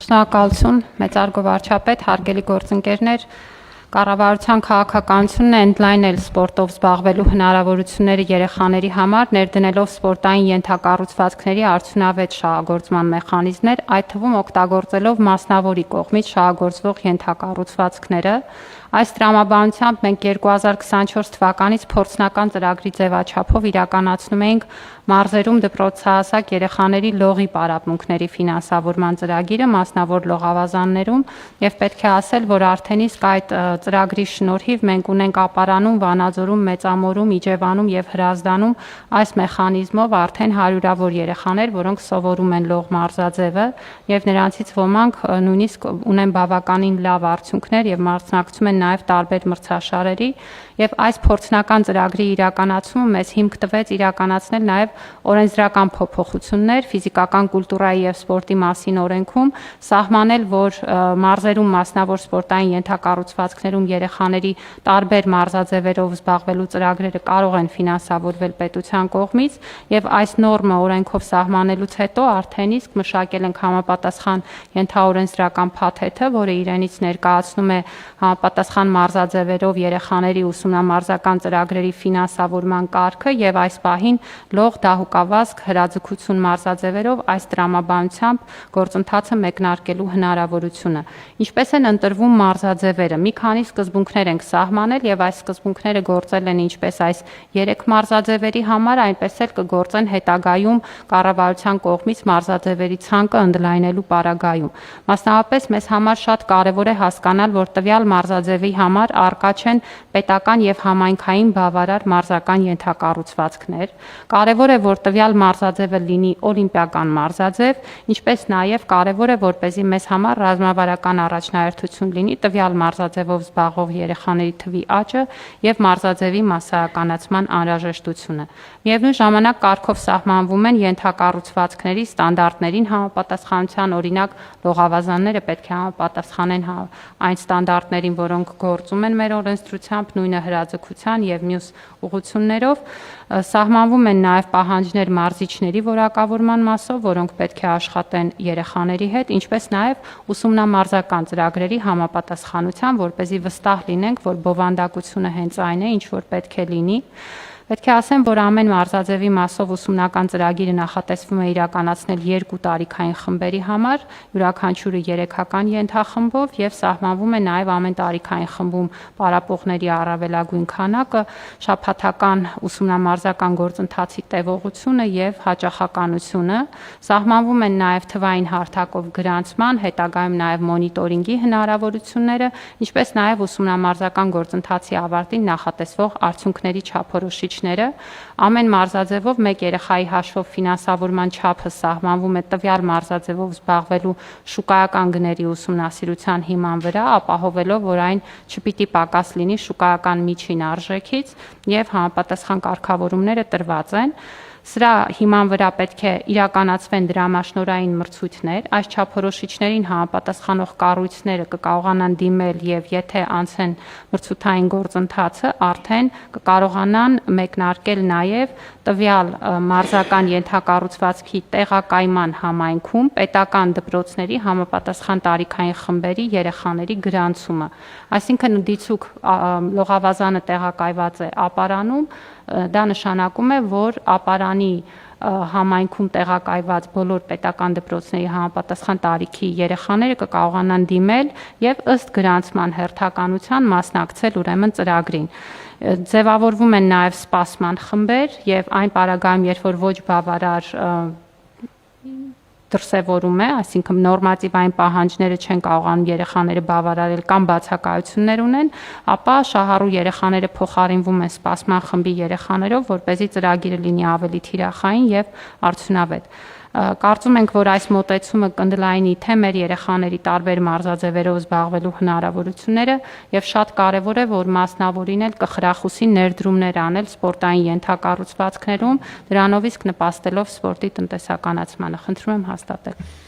Շնորհակալություն, մեծարգո վարչապետ, հարգելի գործընկերներ, կառավարության քաղաքականությունն է ընդլայնել սպորտով զբաղվելու հնարավորությունները երեխաների համար, ներդնելով սպորտային ենթակառուցվածքների արդյունավետ շահագործման մեխանիզմներ, այդ թվում օգտագործելով մասնավորի կողմից շահագործվող ենթակառուցվածքները։ Այս տրամաբանությամբ մենք 2024 թվականից փորձնական ծրագրի ձևաչափով իրականացնում էինք մարզերում դպրոցահասակ երեխաների լողի պարապմունքների ֆինանսավորման ծրագիրը մասնավոր լողավազաններում եւ պետք է ասել, որ արդեն իսկ այդ ծրագրի շնորհիվ մենք ունենք Ապարանում, Վանաձորում, Մեծամորում, Իջևանում եւ Հրազդանում այս մեխանիզմով արդեն հարյուրավոր երեխաներ, որոնք սովորում են լող մարզաձևը եւ նրանցից ոմանք նույնիսկ ունեն բավականին լավ արդյունքներ եւ մասնակցում են նաև տարբեր մրցաշարերի եւ այս փորձնական ծրագրի իրականացումը մեզ հիմք տվեց իրականացնել նաև օրենսդրական փոփոխություններ ֆիզիկական կուլտուրայի եւ սպորտի մասին օրենքում սահմանել, որ մարզերում մասնավոր սպորտային ենթակառուցվածքներում երեխաների տարբեր մարզաձևերով զբաղվելու ծրագրերը կարող են ֆինանսավորվել պետության կողմից եւ այս նորմը օրենքով սահմանելուց հետո արդեն իսկ մշակել ենք համապատասխան ենթաօրենսդրական փաթեթը, որը իրենից ներկայացնում է համապատասխան մարզաձևերով երեխաների ուսումնամարզական ծրագրերի ֆինանսավորման կարգը եւ այս պահին լող դահուկավազք հրաձգություն մարզաձևերով այս տրամաբանությամբ գործընթացը մեկնարկելու հնարավորությունը։ Ինչպես են ընտրվում մարզաձևերը։ Մի քանի սկզբունքներ ենք սահմանել եւ այս սկզբունքները գործել են ինչպես այս 3 մարզաձևերի համար, այնպես էլ կգործեն հետագայում կառավարության կողմից մարզաձևերի ցանկը ընդլայնելու պարագայում։ Մասնավորապես մեզ համար շատ կարեւոր է հասկանալ, որ տվյալ մարզաձևի համար առկա չեն պետական եւ համայնքային բավարար մարզական ենթակառուցվածքներ։ Կարևոր է, որ տվյալ մարզաձևը լինի օլիմպիական մարզաձև, ինչպես նաեւ կարևոր է, որպեսզի մեզ համար ռազմավարական առաջնահերթություն լինի տվյալ մարզաձևով զբաղվող երեխաների թվի աճը եւ մարզաձևի մասսայականացման անհրաժեշտությունը։ Միևնույն ժամանակ կարգով սահմանվում են ենթակառուցվածքների ստանդարտներին համապատասխանության, օրինակ լողավազանները պետք է համապատասխանեն այն ստանդարտներին, որոնք գործում են մեր օրենսդրությամբ, նույնը հրաձգության եւ մյուս ուղղություններով, սահմանվում են նաեւ պահանջներ մարզիչների որակավորման մասով, որոնք պետք է աշխատեն երեխաների հետ, ինչպես նաեւ ուսումնամարզական ծրագրերի համապատասխանության, որպեսզի վստահ լինենք, որ բովանդակությունը հենց այն է, ինչ որ պետք է լինի։ Պետք է ասեմ, որ ամեն մարզաձևի մասով ուսումնական ծրագիրը նախատեսվում է իրականացնել 2 տարիքային խմբերի համար, յուրաքանչյուրը 3-ական ենթախմբով եւ սահմանվում է նաեւ ամեն տարիքային խմբում պարապողների առավելագույն քանակը, շաբաթական ուսումնամարզական գործընթացի տևողությունը եւ հաճախականությունը, սահմանվում են նաեւ թվային հարթակով գրանցման, հետագայում նաեւ մոնիտորինգի հնարավորությունները, ինչպես նաեւ ուսումնամարզական գործընթացի ավարտին նախատեսվող արդյունքների չափորոշիչ Ամեն մարզաձևով մեկ երեխայի հաշվով ֆինանսավորման չափը սահմանվում է տվյալ մարզաձևով զբաղվելու շուկայական գների ուսումնասիրության հիման վրա, ապահովելով, որ այն չպիտի պակաս լինի շուկայական միջին արժեքից եւ համապատասխան կարգավորումները տրված են։ Սրա հիման վրա պետք է իրականացվեն դրամաշնորհային մրցույթներ, այս չափորոշիչներին համապատասխանող կառույցները կկարողանան դիմել եւ եթե անցեն մրցութային գործընթացը, արդեն կկարողանան մեկնարկել նաեւ տվյալ մարզական ենթակառուցվածքի տեղակայման համայնքում պետական դպրոցների համապատասխան տարիքային խմբերի երեխաների գրանցումը։ Այսինքն դիցուք լողավազանը տեղակայված է Ապարանում, դա նշանակում է, որ Ապարանի համայնքում տեղակայված բոլոր պետական դպրոցների համապատասխան տարիքի երեխաները կկարողանան դիմել եւ ըստ գրանցման հերթականության մասնակցել ուրեմն ծրագրին։ Ձևավորվում են նաեւ սպասման խմբեր եւ այն պարագայում, երբ որ ոչ բավարար դրսևորում է, այսինքն նորմատիվային պահանջները չեն կարողանում երեխաները բավարարել կամ բացակայություններ ունեն, ապա շահառու երեխաները փոխարինվում են սպասման խմբի երեխաներով, որպեսզի ծրագիրը լինի ավելի թիրախային եւ արդյունավետ։ Կարծում ենք, որ այս մոտեցումը կընդլայնի թե մեր երեխաների տարբեր մարզաձևերով զբաղվելու հնարավորությունները եւ շատ կարեւոր է, որ մասնավորին էլ կխրախուսի ներդրումներ անել սպորտային ենթակառուցվածքներում, դրանով իսկ նպաստելով սպորտի տնտեսականացմանը։ Խնդրում եմ հաստատել։